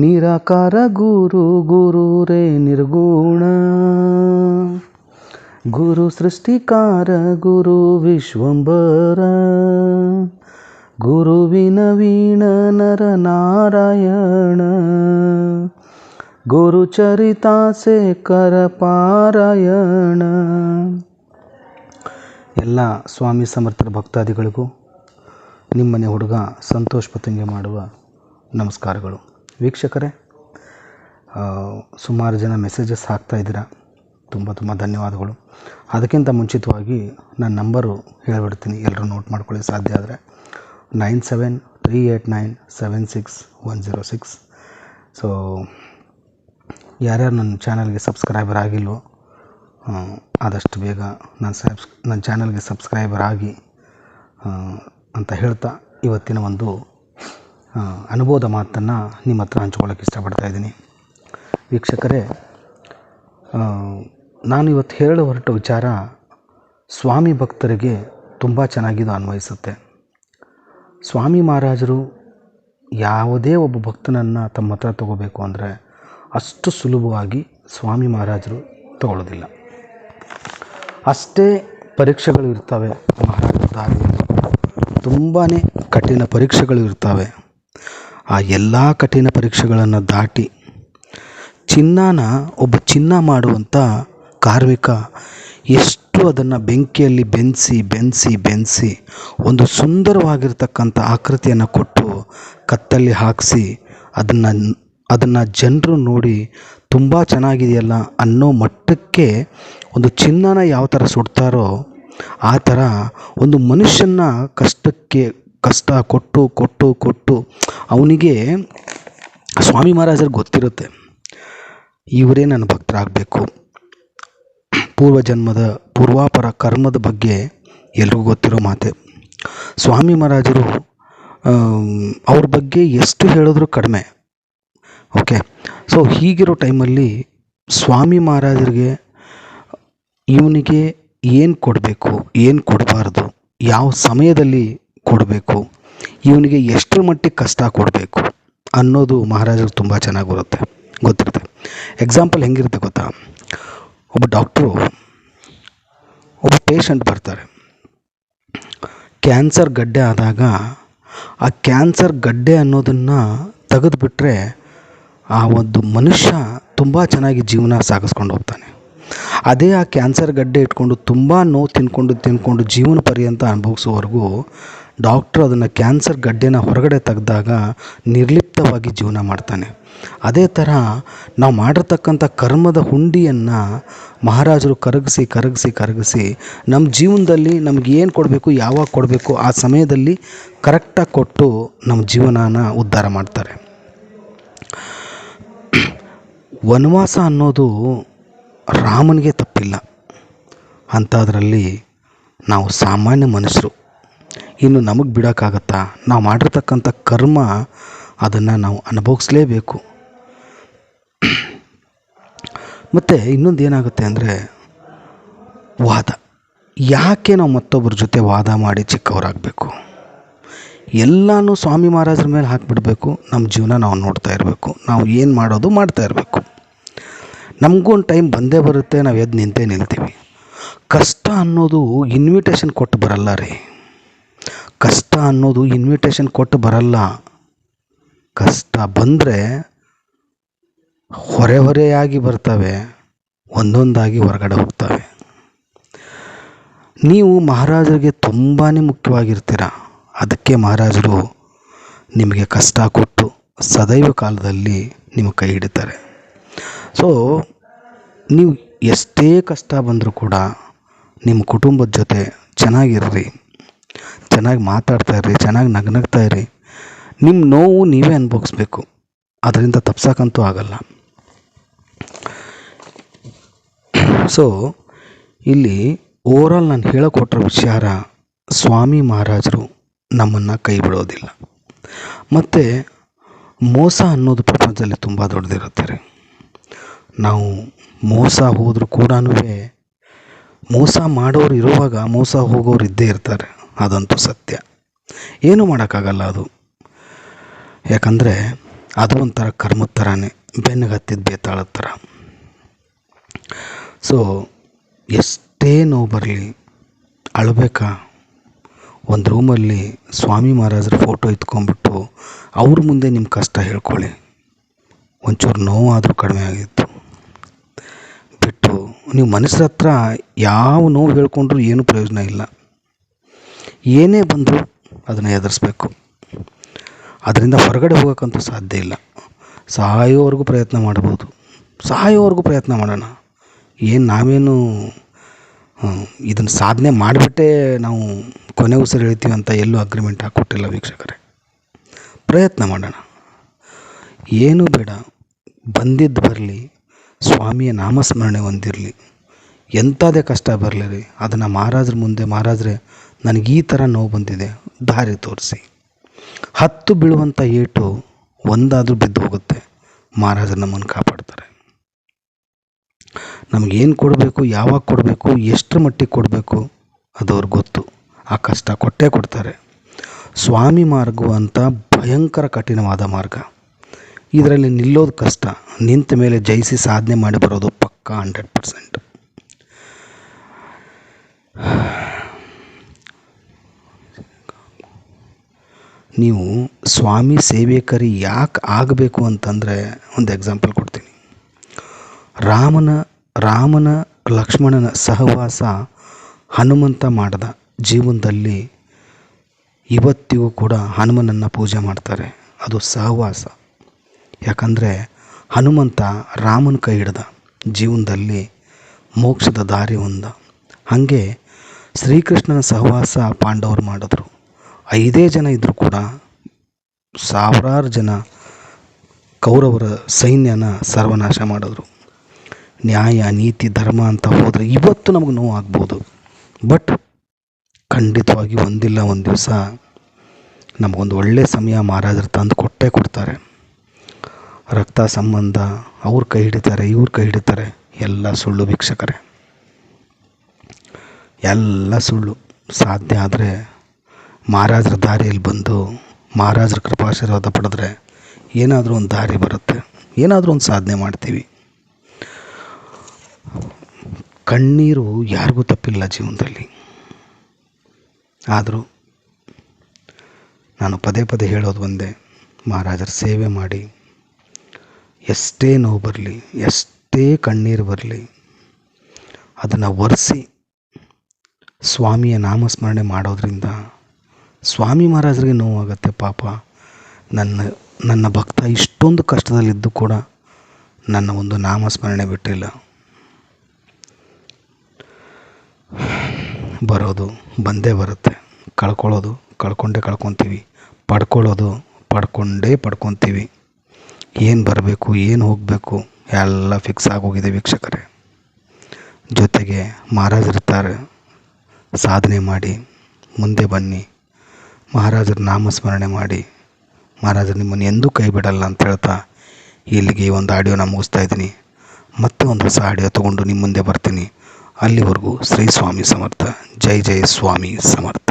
ನಿರಾಕಾರ ಗುರು ಗುರುರೇ ನಿರ್ಗುಣ, ಗುರು ಸೃಷ್ಟಿಕಾರ ಗುರು ವಿಶ್ವಂಬರ, ಗುರುವಿನ ವೀಣ ನರ ನಾರಾಯಣ, ಗುರು ಚರಿತಾಸೆ ಕರ ಪಾರಾಯಣ. ಎಲ್ಲ ಸ್ವಾಮಿ ಸಮರ್ಥರ ಭಕ್ತಾದಿಗಳಿಗೂ ನಿಮ್ಮನೆ ಹುಡುಗ ಸಂತೋಷ್ ಪತಂಗೆ ಮಾಡುವ ನಮಸ್ಕಾರಗಳು. ವೀಕ್ಷಕರೇ, ಸುಮಾರು ಜನ ಮೆಸೇಜಸ್ ಹಾಕ್ತಾಯಿದ್ದೀರಾ, ತುಂಬ ಧನ್ಯವಾದಗಳು. ಅದಕ್ಕಿಂತ ಮುಂಚಿತವಾಗಿ ನನ್ನ ನಂಬರು ಹೇಳಿಬಿಡ್ತೀನಿ, ಎಲ್ಲರೂ ನೋಟ್ ಮಾಡ್ಕೊಳ್ಳಿ ಸಾಧ್ಯ ಆದರೆ. 9738976106. ಸೊ ಯಾರ್ಯಾರು ನನ್ನ ಚಾನಲ್ಗೆ ಸಬ್ಸ್ಕ್ರೈಬರ್ ಆಗಿಲ್ವೋ ಆದಷ್ಟು ಬೇಗ ನನ್ನ ಚಾನಲ್ಗೆ ಸಬ್ಸ್ಕ್ರೈಬರ್ ಆಗಿ ಅಂತ ಹೇಳ್ತಾ ಇವತ್ತಿನ ಒಂದು ಅನುಭವದ ಮಾತನ್ನು ನಿಮ್ಮ ಹತ್ರ ಹಂಚ್ಕೊಳ್ಳೋಕೆ ಇಷ್ಟಪಡ್ತಾಯಿದ್ದೀನಿ. ವೀಕ್ಷಕರೇ, ನಾನು ಇವತ್ತು ಹೇಳ ಹೊರಟ ವಿಚಾರ ಸ್ವಾಮಿ ಭಕ್ತರಿಗೆ ತುಂಬ ಚೆನ್ನಾಗಿದ್ದು ಅನ್ವಯಿಸುತ್ತೆ. ಸ್ವಾಮಿ ಮಹಾರಾಜರು ಯಾವುದೇ ಒಬ್ಬ ಭಕ್ತನನ್ನು ತಮ್ಮ ಹತ್ರ ತಗೋಬೇಕು ಅಂದರೆ ಅಷ್ಟು ಸುಲಭವಾಗಿ ಸ್ವಾಮಿ ಮಹಾರಾಜರು ತಗೊಳ್ಳೋದಿಲ್ಲ. ಅಷ್ಟೇ ಪರೀಕ್ಷೆಗಳು ಇರ್ತವೆ ಮಹಾರಾಜರ ದಾರಿಯಲ್ಲಿ, ತುಂಬಾ ಕಠಿಣ ಪರೀಕ್ಷೆಗಳು ಇರ್ತವೆ. ಆ ಎಲ್ಲ ಕಠಿಣ ಪರೀಕ್ಷೆಗಳನ್ನು ದಾಟಿ ಒಬ್ಬ ಚಿನ್ನ ಮಾಡುವಂಥ ಕಾರ್ಮಿಕ ಎಷ್ಟು ಅದನ್ನು ಬೆಂಕಿಯಲ್ಲಿ ಬೆಂಸಿ ಒಂದು ಸುಂದರವಾಗಿರ್ತಕ್ಕಂಥ ಆಕೃತಿಯನ್ನು ಕೊಟ್ಟು ಕತ್ತಲ್ಲಿ ಹಾಕಿಸಿ ಅದನ್ನು ಜನರು ನೋಡಿ ತುಂಬ ಚೆನ್ನಾಗಿದೆಯಲ್ಲ ಅನ್ನೋ ಮಟ್ಟಕ್ಕೆ ಒಂದು ಚಿನ್ನನ ಯಾವ ಥರ ಸುಡ್ತಾರೋ ಆ ಥರ ಒಂದು ಮನುಷ್ಯನ ಕಷ್ಟ ಕೊಟ್ಟು ಅವನಿಗೆ ಸ್ವಾಮಿ ಮಹಾರಾಜರಿಗೆ ಗೊತ್ತಿರುತ್ತೆ, ಇವರೇ ನನ್ನ ಭಕ್ತರಾಗಬೇಕು. ಪೂರ್ವಜನ್ಮದ ಪೂರ್ವಾಪರ ಕರ್ಮದ ಬಗ್ಗೆ ಎಲ್ರಿಗೂ ಗೊತ್ತಿರೋ ಮಾತೆ. ಸ್ವಾಮಿ ಮಹಾರಾಜರು ಅವ್ರ ಬಗ್ಗೆ ಎಷ್ಟು ಹೇಳಿದ್ರು ಕಡಿಮೆ. ಓಕೆ, ಸೊ ಹೀಗಿರೋ ಟೈಮಲ್ಲಿ ಸ್ವಾಮಿ ಮಹಾರಾಜರಿಗೆ ಇವನಿಗೆ ಏನು ಕೊಡಬೇಕು, ಏನು ಕೊಡಬಾರ್ದು, ಯಾವ ಸಮಯದಲ್ಲಿ ಕೊಡಬೇಕು, ಇವನಿಗೆ ಎಷ್ಟರ ಮಟ್ಟಿಗೆ ಕಷ್ಟ ಕೊಡಬೇಕು ಅನ್ನೋದು ಮಹಾರಾಜರಿಗೆ ತುಂಬ ಚೆನ್ನಾಗಿ ಗೊತ್ತಿರುತ್ತೆ. ಎಕ್ಸಾಂಪಲ್ ಹೆಂಗಿರುತ್ತೆ ಗೊತ್ತಾ? ಒಬ್ಬ ಡಾಕ್ಟ್ರು ಒಬ್ಬ ಪೇಷಂಟ್ ಬರ್ತಾರೆ, ಕ್ಯಾನ್ಸರ್ ಗಡ್ಡೆ ಆದಾಗ ಆ ಕ್ಯಾನ್ಸರ್ ಗಡ್ಡೆ ಅನ್ನೋದನ್ನು ತೆಗೆದುಬಿಟ್ರೆ ಆ ಒಂದು ಮನುಷ್ಯ ತುಂಬ ಚೆನ್ನಾಗಿ ಜೀವನ ಸಾಗಿಸ್ಕೊಂಡು ಹೋಗ್ತಾನೆ. ಅದೇ ಆ ಕ್ಯಾನ್ಸರ್ ಗಡ್ಡೆ ಇಟ್ಕೊಂಡು ತುಂಬ ನೋವು ತಿನ್ಕೊಂಡು ಜೀವನ ಪರ್ಯಂತ ಅನುಭವಿಸೋವರೆಗೂ ಡಾಕ್ಟ್ರು ಅದನ್ನು ಕ್ಯಾನ್ಸರ್ ಗಡ್ಡೆನ ಹೊರಗಡೆ ತೆಗೆದಾಗ ನಿರ್ಲಿಪ್ತವಾಗಿ ಜೀವನ ಮಾಡ್ತಾನೆ. ಅದೇ ಥರ ನಾವು ಮಾಡಿರ್ತಕ್ಕಂಥ ಕರ್ಮದ ಹುಂಡಿಯನ್ನು ಮಹಾರಾಜರು ಕರಗಿಸಿ ನಮ್ಮ ಜೀವನದಲ್ಲಿ ನಮ್ಗೆ ಏನು ಕೊಡಬೇಕು, ಯಾವಾಗ ಕೊಡಬೇಕು, ಆ ಸಮಯದಲ್ಲಿ ಕರೆಕ್ಟಾಗಿ ಕೊಟ್ಟು ನಮ್ಮ ಜೀವನನ ಉದ್ಧಾರ ಮಾಡ್ತಾರೆ. ವನವಾಸ ಅನ್ನೋದು ರಾಮನಿಗೆ ತಪ್ಪಿಲ್ಲ, ಅಂಥದ್ರಲ್ಲಿ ನಾವು ಸಾಮಾನ್ಯ ಮನುಷ್ಯರು. ಇನ್ನು ನಮಗೆ ಬಿಡೋಕ್ಕಾಗತ್ತಾ? ನಾವು ಮಾಡಿರ್ತಕ್ಕಂಥ ಕರ್ಮ ಅದನ್ನು ನಾವು ಅನುಭವಿಸ್ಲೇಬೇಕು. ಮತ್ತು ಇನ್ನೊಂದು ಏನಾಗುತ್ತೆ ಅಂದರೆ ವಾದ. ಯಾಕೆ ನಾವು ಮತ್ತೊಬ್ಬರ ಜೊತೆ ವಾದ ಮಾಡಿ ಚಿಕ್ಕವರಾಗಬೇಕು? ಎಲ್ಲನೂ ಸ್ವಾಮಿ ಮಹಾರಾಜರ ಮೇಲೆ ಹಾಕಿಬಿಡಬೇಕು. ನಮ್ಮ ಜೀವನ ನಾವು ನೋಡ್ತಾ ಇರಬೇಕು, ನಾವು ಏನು ಮಾಡೋದು ಮಾಡ್ತಾ ಇರಬೇಕು. ನಮಗೂ ಒಂದು ಟೈಮ್ ಬಂದೇ ಬರುತ್ತೆ, ನಾವು ಎದ್ದು ನಿಲ್ತೀವಿ. ಕಷ್ಟ ಅನ್ನೋದು ಇನ್ವಿಟೇಷನ್ ಕೊಟ್ಟು ಬರಲ್ಲ ರೀ. ಕಷ್ಟ ಅನ್ನೋದು ಇನ್ವಿಟೇಷನ್ ಕೊಟ್ಟು ಬರಲ್ಲ. ಕಷ್ಟ ಬಂದರೆ ಹೊರೆಯಾಗಿ ಬರ್ತವೆ, ಒಂದೊಂದಾಗಿ ಹೊರಗಡೆ ಹೋಗ್ತವೆ. ನೀವು ಮಹಾರಾಜರಿಗೆ ತುಂಬಾ ಮುಖ್ಯವಾಗಿರ್ತೀರ. ಅದಕ್ಕೆ ಮಹಾರಾಜರು ನಿಮಗೆ ಕಷ್ಟ ಕೊಟ್ಟು ಸದೈವ ಕಾಲದಲ್ಲಿ ನಿಮ್ಮ ಕೈ ಹಿಡಿತಾರೆ. ಸೊ ನೀವು ಎಷ್ಟೇ ಕಷ್ಟ ಬಂದರೂ ಕೂಡ ನಿಮ್ಮ ಕುಟುಂಬದ ಜೊತೆ ಚೆನ್ನಾಗಿರ್ರಿ, ಚೆನ್ನಾಗಿ ಮಾತಾಡ್ತಾಯಿರ್ರಿ, ಚೆನ್ನಾಗಿ ನಗ್ನಗ್ತಾಯಿರ್ರಿ. ನಿಮ್ಮ ನೋವು ನೀವೇ ಅನುಭವಿಸ್ಬೇಕು, ಅದರಿಂದ ತಪ್ಸೋಕ್ಕಂತೂ ಆಗಲ್ಲ. ಸೊ ಇಲ್ಲಿ ಓವರಾಲ್ ನಾನು ಹೇಳೋಕೊಟ್ಟಿರೋ ವಿಚಾರ, ಸ್ವಾಮಿ ಮಹಾರಾಜರು ನಮ್ಮನ್ನು ಕೈ ಬಿಡೋದಿಲ್ಲ. ಮತ್ತು ಮೋಸ ಅನ್ನೋದು ಪ್ರಪಂಚದಲ್ಲಿ ತುಂಬ ದೊಡ್ಡದಿರುತ್ತೆ. ನಾವು ಮೋಸ ಹೋದರೂ ಕೂಡ ಮೋಸ ಮಾಡೋರು ಇರುವಾಗ ಮೋಸ ಹೋಗೋರು ಇದ್ದೇ ಇರ್ತಾರೆ, ಅದಂತೂ ಸತ್ಯ. ಏನೂ ಮಾಡೋಕ್ಕಾಗಲ್ಲ ಅದು. ಯಾಕಂದರೆ ಅದು ಒಂಥರ ಕರ್ಮದ ಥರನೇ, ಬೆನ್ನಿಗೆ ಹತ್ತಿದ ಬೇತಾಳದ ಥರ. ಸೊ ಎಷ್ಟೇ ನೋವು ಬರಲಿ, ಅಳಬೇಕಾ? ಒಂದು ರೂಮಲ್ಲಿ ಸ್ವಾಮಿ ಮಹಾರಾಜರ ಫೋಟೋ ಇಟ್ಕೊಂಡ್ಬಿಟ್ಟು ಅವ್ರ ಮುಂದೆ ನಿಮ್ಮ ಕಷ್ಟ ಹೇಳ್ಕೊಳ್ಳಿ. ಒಂಚೂರು ನೋವಾದರೂ ಕಡಿಮೆ ಆಗಿತ್ತು. ಬಿಟ್ಟು ನೀವು ಮನುಷ್ಯರ ಹತ್ರ ಯಾವ ನೋವು ಹೇಳ್ಕೊಂಡ್ರೂ ಏನೂ ಪ್ರಯೋಜನ ಇಲ್ಲ. ಏನೇ ಬಂದರೂ ಅದನ್ನು ಎದುರಿಸ್ಬೇಕು. ಅದರಿಂದ ಹೊರಗಡೆ ಹೋಗೋಕ್ಕಂತೂ ಸಾಧ್ಯ ಇಲ್ಲ. ಸಾಯೋವರೆಗೂ ಪ್ರಯತ್ನ ಮಾಡ್ಬೋದು, ಸಾಯೋವರೆಗೂ ಪ್ರಯತ್ನ ಮಾಡೋಣ. ನಾವೇನು ಇದನ್ನು ಸಾಧನೆ ಮಾಡಿಬಿಟ್ಟೇ ನಾವು ಕೊನೆ ಉಸಿರು ಹೇಳ್ತೀವಿ ಅಂತ ಎಲ್ಲೂ ಅಗ್ರಿಮೆಂಟ್ ಹಾಕ್ಕೊಟ್ಟಿಲ್ಲ ವೀಕ್ಷಕರೇ. ಪ್ರಯತ್ನ ಮಾಡೋಣ, ಏನೂ ಬೇಡ, ಬಂದಿದ್ದು ಬರಲಿ, ಸ್ವಾಮಿಯ ನಾಮಸ್ಮರಣೆ ಹೊಂದಿರಲಿ. ಎಂಥದೇ ಕಷ್ಟ ಬರಲಿ ರೀ, ಅದನ್ನು ಮಹಾರಾಜರ ಮುಂದೆ, ಮಹಾರಾಜರೇ ನನಗೆ ಈ ಥರ ನೋವು ಬಂದಿದೆ, ದಾರಿ ತೋರಿಸಿ. 10 ಬೀಳುವಂಥ ಏಟು ಒಂದಾದರೂ ಬಿದ್ದು ಹೋಗುತ್ತೆ, ಮಹಾರಾಜರು ನಮ್ಮನ್ನು ಕಾಪಾಡ್ತಾರೆ. ನಮಗೇನು ಕೊಡಬೇಕು, ಯಾವಾಗ ಕೊಡಬೇಕು, ಎಷ್ಟರ ಮಟ್ಟಿಗೆ ಕೊಡಬೇಕು ಅದು ಅವ್ರಿಗೆ ಗೊತ್ತು. ಆ ಕಷ್ಟ ಕೊಟ್ಟೇ ಕೊಡ್ತಾರೆ. ಸ್ವಾಮಿ ಮಾರ್ಗ ಅಂತ ಭಯಂಕರ ಕಠಿಣವಾದ ಮಾರ್ಗ. ಇದರಲ್ಲಿ ನಿಲ್ಲೋದು ಕಷ್ಟ, ನಿಂತ ಮೇಲೆ ಜಯಿಸಿ ಸಾಧನೆ ಮಾಡಿ ಬರೋದು ಪಕ್ಕಾ 100%. ನೀವು ಸ್ವಾಮಿ ಸೇವಕರಿ ಯಾಕೆ ಆಗಬೇಕು ಅಂತಂದರೆ ಒಂದು ಎಕ್ಸಾಂಪಲ್ ಕೊಡ್ತೀನಿ. ರಾಮನ ಲಕ್ಷ್ಮಣನ ಸಹವಾಸ ಹನುಮಂತ ಮಾಡಿದ ಜೀವನದಲ್ಲಿ ಇವತ್ತಿಗೂ ಕೂಡ ಹನುಮನನ್ನು ಪೂಜೆ ಮಾಡ್ತಾರೆ. ಅದು ಸಹವಾಸ. ಯಾಕಂದರೆ ಹನುಮಂತ ರಾಮನ ಕೈ ಹಿಡ್ದ, ಜೀವನದಲ್ಲಿ ಮೋಕ್ಷದ ದಾರಿ ಹೊಂದ. ಹಾಗೆ ಶ್ರೀಕೃಷ್ಣನ ಸಹವಾಸ ಪಾಂಡವರು ಮಾಡಿದ್ರು. 5 ಜನ ಇದ್ದರೂ ಕೂಡ ಸಾವಿರಾರು ಜನ ಕೌರವರ ಸೈನ್ಯನ ಸರ್ವನಾಶ ಮಾಡಿದ್ರು. ನ್ಯಾಯ, ನೀತಿ, ಧರ್ಮ ಅಂತ ಹೋದರೆ ಇವತ್ತು ನಮಗೆ ನೋವು ಆಗ್ಬೋದು. ಬಟ್ ಖಂಡಿತವಾಗಿ ಒಂದಿಲ್ಲ ಒಂದು ದಿವಸ ನಮಗೊಂದು ಒಳ್ಳೆಯ ಸಮಯ ಮಹಾರಾಜರು ತಂದು ಕೊಟ್ಟೇ ಕೊಡ್ತಾರೆ. ರಕ್ತ ಸಂಬಂಧ, ಅವ್ರ ಕೈ ಹಿಡಿತಾರೆ, ಇವ್ರ ಕೈ ಹಿಡಿತಾರೆ, ಎಲ್ಲ ಸುಳ್ಳು ವೀಕ್ಷಕರೇ, ಎಲ್ಲ ಸುಳ್ಳು. ಸಾಧ್ಯ ಆದರೆ ಮಹಾರಾಜರ ದಾರಿಯಲ್ಲಿ ಬಂದು ಮಹಾರಾಜರ ಕೃಪಾಶೀರ್ವಾದ ಪಡೆದ್ರೆ ಏನಾದರೂ ಒಂದು ದಾರಿ ಬರುತ್ತೆ, ಏನಾದರೂ ಒಂದು ಸಾಧನೆ ಮಾಡ್ತೀವಿ. ಕಣ್ಣೀರು ಯಾರಿಗೂ ತಪ್ಪಿಲ್ಲ ಜೀವನದಲ್ಲಿ. ಆದರೂ ನಾನು ಪದೇ ಪದೇ ಹೇಳೋದು ಒಂದೇ, ಮಹಾರಾಜರ ಸೇವೆ ಮಾಡಿ, ಎಷ್ಟೇ ನೋವು ಬರಲಿ, ಎಷ್ಟೇ ಕಣ್ಣೀರು ಬರಲಿ, ಅದನ್ನು ಒರೆಸಿ ಸ್ವಾಮಿಯ ನಾಮಸ್ಮರಣೆ ಮಾಡೋದ್ರಿಂದ ಸ್ವಾಮಿ ಮಹಾರಾಜರಿಗೆ ನೋವಾಗತ್ತೆ. ಪಾಪ ನನ್ನ ಭಕ್ತ ಇಷ್ಟೊಂದು ಕಷ್ಟದಲ್ಲಿದ್ದು ಕೂಡ ನನ್ನ ಒಂದು ನಾಮಸ್ಮರಣೆ ಬಿಟ್ಟಿಲ್ಲ. ಬರೋದು ಬಂದೇ ಬರುತ್ತೆ, ಕಳ್ಕೊಳ್ಳೋದು ಕಳ್ಕೊತೀವಿ, ಪಡ್ಕೊಳ್ಳೋದು ಪಡ್ಕೊತೀವಿ. ಏನು ಬರಬೇಕು, ಏನು ಹೋಗಬೇಕು ಎಲ್ಲ ಫಿಕ್ಸ್ ಆಗೋಗಿದೆ ವೀಕ್ಷಕರೇ. ಜೊತೆಗೆ ಮಹಾರಾಜರಿರ್ತಾರೆ, ಸಾಧನೆ ಮಾಡಿ ಮುಂದೆ ಬನ್ನಿ, ಮಹಾರಾಜರ ನಾಮಸ್ಮರಣೆ ಮಾಡಿ, ಮಹಾರಾಜರು ನಿಮ್ಮನ್ನು ಎಂದೂ ಕೈ ಬಿಡಲ್ಲ ಅಂತ ಹೇಳ್ತಾ ಇಲ್ಲಿಗೆ ಈ ಒಂದು ಆಡಿಯೋನ ಮುಗಿಸ್ತಾ ಇದ್ದೀನಿ. ಮತ್ತೆ ಒಂದು ಹೊಸ ಆಡಿಯೋ ತೊಗೊಂಡು ನಿಮ್ಮ ಮುಂದೆ ಬರ್ತೀನಿ. ಅಲ್ಲಿವರೆಗೂ ಶ್ರೀ ಸ್ವಾಮಿ ಸಮರ್ಥ. ಜೈ ಜೈ ಸ್ವಾಮಿ ಸಮರ್ಥ.